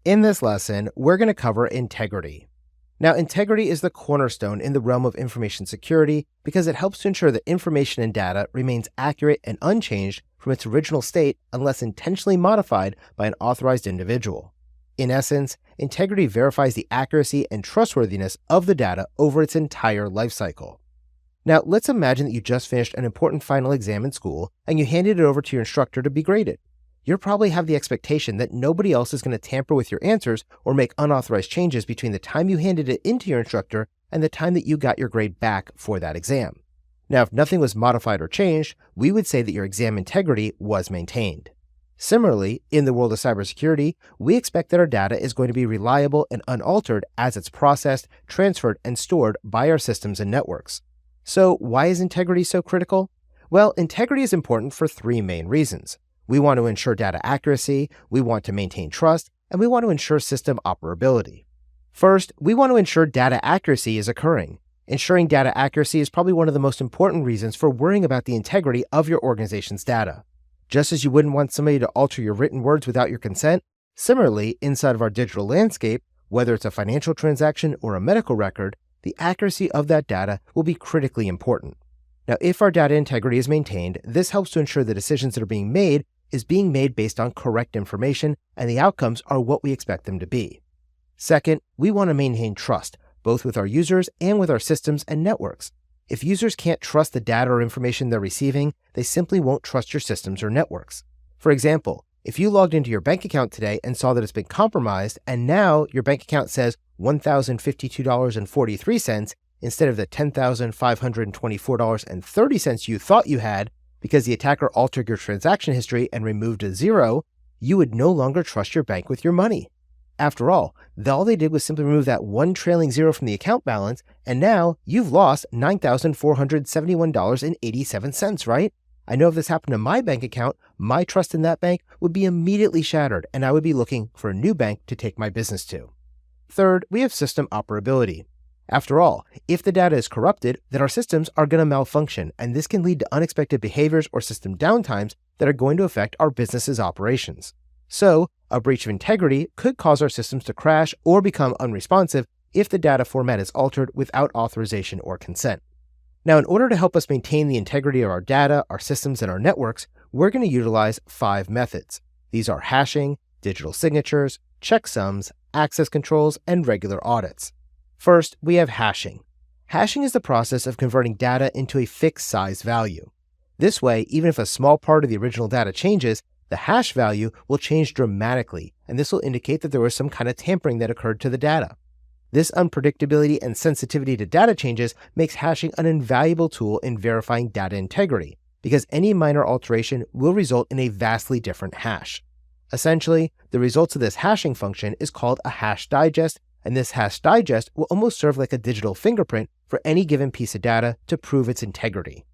In this lesson, we're going to cover integrity. Now, integrity is the cornerstone in the realm of information security because it helps to ensure that information and data remains accurate and unchanged from its original state unless intentionally modified by an authorized individual. In essence, integrity verifies the accuracy and trustworthiness of the data over its entire lifecycle. Now, let's imagine that you just finished an important final exam in school and you handed it over to your instructor to be graded. You'll probably have the expectation that nobody else is going to tamper with your answers or make unauthorized changes between the time you handed it into your instructor and the time that you got your grade back for that exam. Now, if nothing was modified or changed, we would say that your exam integrity was maintained. Similarly, in the world of cybersecurity, we expect that our data is going to be reliable and unaltered as it's processed, transferred, and stored by our systems and networks. So why is integrity so critical? Well, integrity is important for three main reasons. We want to ensure data accuracy, we want to maintain trust, and we want to ensure system operability. First, we want to ensure data accuracy is occurring. Ensuring data accuracy is probably one of the most important reasons for worrying about the integrity of your organization's data. Just as you wouldn't want somebody to alter your written words without your consent, similarly, inside of our digital landscape, whether it's a financial transaction or a medical record, the accuracy of that data will be critically important. Now, if our data integrity is maintained, this helps to ensure the decisions that are being made is being made based on correct information and the outcomes are what we expect them to be. Second, we want to maintain trust, both with our users and with our systems and networks. If users can't trust the data or information they're receiving, they simply won't trust your systems or networks. For example, if you logged into your bank account today and saw that it's been compromised and now your bank account says $1,052.43 instead of the $10,524.30 you thought you had, because the attacker altered your transaction history and removed a zero, you would no longer trust your bank with your money. After all they did was simply remove that one trailing zero from the account balance, and now you've lost $9,471.87, right? I know if this happened to my bank account, my trust in that bank would be immediately shattered, and I would be looking for a new bank to take my business to. Third, we have system operability. After all, if the data is corrupted, then our systems are going to malfunction, and this can lead to unexpected behaviors or system downtimes that are going to affect our business's operations. So, a breach of integrity could cause our systems to crash or become unresponsive if the data format is altered without authorization or consent. Now, in order to help us maintain the integrity of our data, our systems, and our networks, we're going to utilize 5 methods. These are hashing, digital signatures, checksums, access controls, and regular audits. First, we have hashing. Hashing is the process of converting data into a fixed size value. This way, even if a small part of the original data changes, the hash value will change dramatically, and this will indicate that there was some kind of tampering that occurred to the data. This unpredictability and sensitivity to data changes makes hashing an invaluable tool in verifying data integrity, because any minor alteration will result in a vastly different hash. Essentially, the results of this hashing function is called a hash digest, and this hash digest will almost serve like a digital fingerprint for any given piece of data to prove its integrity.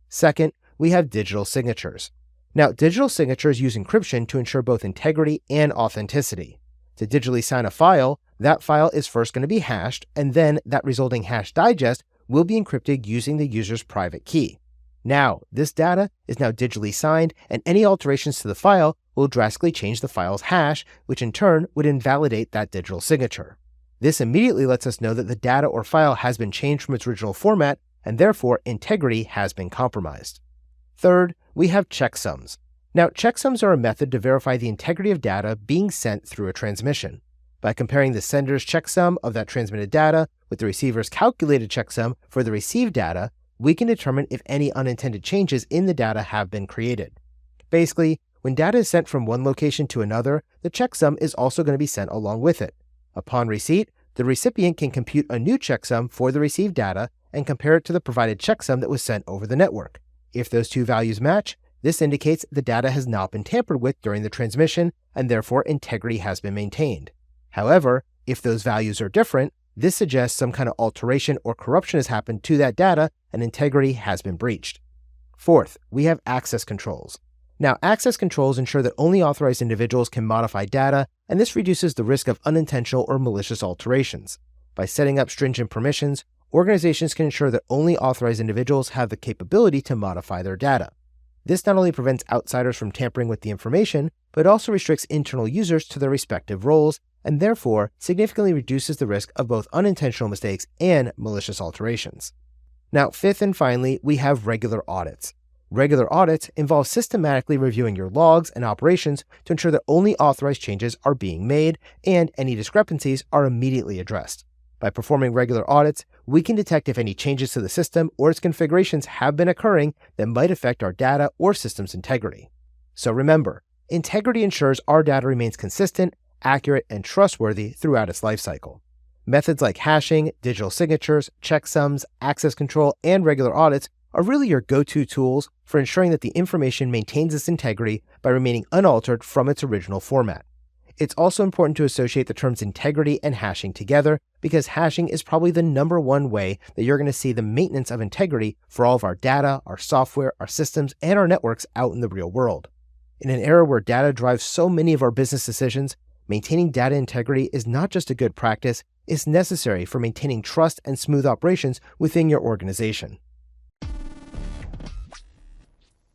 Second, we have digital signatures. Now, digital signatures use encryption to ensure both integrity and authenticity. To digitally sign a file, that file is first going to be hashed, and then that resulting hash digest will be encrypted using the user's private key. Now, this data is now digitally signed, and any alterations to the file will drastically change the file's hash, which in turn would invalidate that digital signature. This immediately lets us know that the data or file has been changed from its original format, and therefore integrity has been compromised. Third, we have checksums. Now, checksums are a method to verify the integrity of data being sent through a transmission. By comparing the sender's checksum of that transmitted data with the receiver's calculated checksum for the received data, we can determine if any unintended changes in the data have been created. Basically, when data is sent from one location to another, the checksum is also going to be sent along with it. Upon receipt, the recipient can compute a new checksum for the received data and compare it to the provided checksum that was sent over the network. If those two values match, this indicates the data has not been tampered with during the transmission, and therefore integrity has been maintained. However, if those values are different, this suggests some kind of alteration or corruption has happened to that data and integrity has been breached. Fourth, we have access controls. Now, access controls ensure that only authorized individuals can modify data, and this reduces the risk of unintentional or malicious alterations. By setting up stringent permissions, organizations can ensure that only authorized individuals have the capability to modify their data. This not only prevents outsiders from tampering with the information, but also restricts internal users to their respective roles, and therefore significantly reduces the risk of both unintentional mistakes and malicious alterations. Now, fifth and finally, we have regular audits. Regular audits involve systematically reviewing your logs and operations to ensure that only authorized changes are being made and any discrepancies are immediately addressed. By performing regular audits, we can detect if any changes to the system or its configurations have been occurring that might affect our data or system's integrity. So remember, integrity ensures our data remains consistent, accurate, and trustworthy throughout its lifecycle. Methods like hashing, digital signatures, checksums, access control, and regular audits are really your go-to tools for ensuring that the information maintains its integrity by remaining unaltered from its original format. It's also important to associate the terms integrity and hashing together because hashing is probably the number one way that you're going to see the maintenance of integrity for all of our data, our software, our systems, and our networks out in the real world. In an era where data drives so many of our business decisions, maintaining data integrity is not just a good practice, it's necessary for maintaining trust and smooth operations within your organization.